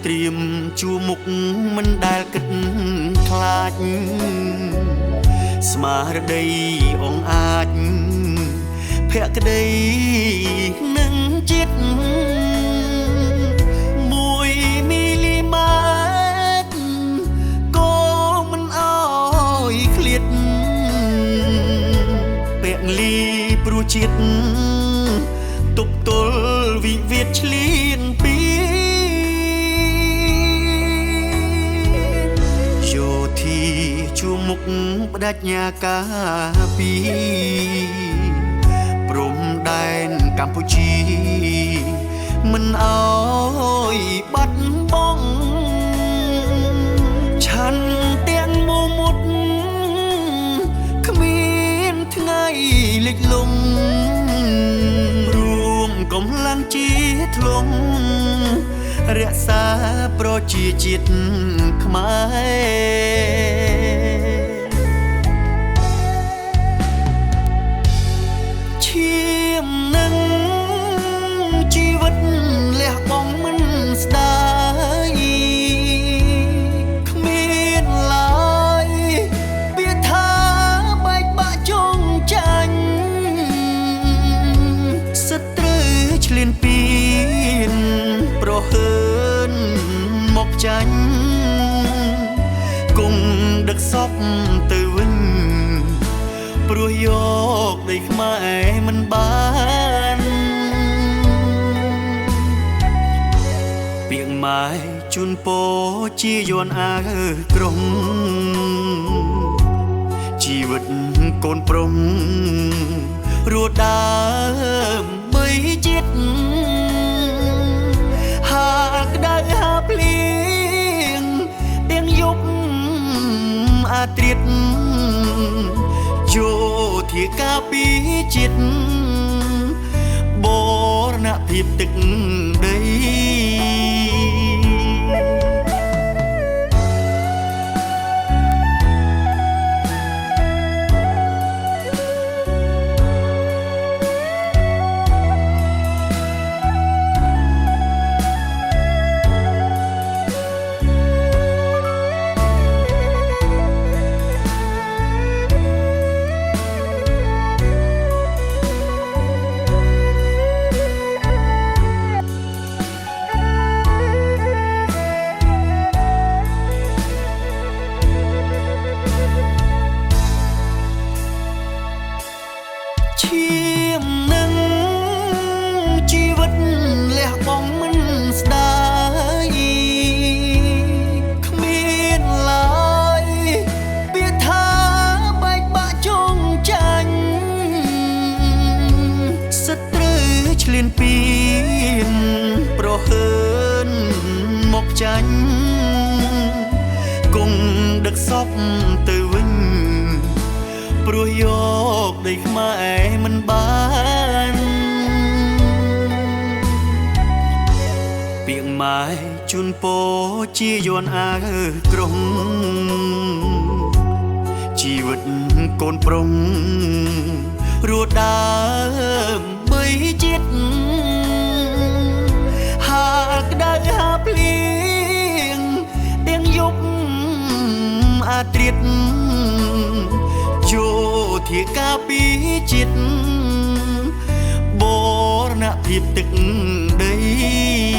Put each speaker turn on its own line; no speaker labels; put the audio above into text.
ត្រៀមជួមុខមិនដែលគិតខ្លាចស្មារតីអងអាចភក្តីនឹងចិត្ត1 មីលីម៉ែត្រក៏មិនអោយឃ្លាតពាក់លីព្រោះចិត្តទប់ទល់វិវាទឆ្លៀនពីយោធីជួមុខបដិញ្ញាការពីព្រំដែនកម្ពុជាមិនអោយបាត់បង់ឆាន់ទាំងមុតគ្មានថ្ងៃលិចលង់រួមកម្លាំងជាធ្លុំរក្សាប្រជាជាតិខ្មែរឈាមនឹងជីវិតលះបង់មិនស្ដាយគ្មានឡើយពាក្យថាបែកបាក់ចងចាញ់សិតត្រូវឆ្លៀនពៀនប្រហើនមកចាញ់គង់ដឹកសពទៅវិញព្រោះយកដីខ្មែរមិនបានពាក្យម៉ែជូនពរជាយន់អើក្រុងជីវិតកូនប្រុងរស់ដើមបីជាតិហាក្តៅហាភ្លៀងទាំងយប់អាត្រិតយោធាការពីចិត្តបរណភាពទឹកដីឈាមនឹងជីវិតលះបង់មិនស្ដាយគ្មានឡើយពាក្យថាបែកបាក់ចងចាញ់សិតត្រូវឆ្លៀនពៀនប្រហើនមកចាញ់គង់ដឹកសពទៅវិញព្រោះយកដីខ្មែរមិនបានពាក្យម៉ែជូនពរជាយន់អើក្រុងជីវិតកូនប្រុងរស់ដើមបីជាតិហាក្តៅហាភ្លៀងទាំងយប់អាត្រិតយោធាការពីចិត្តបរណភាពទឹកដី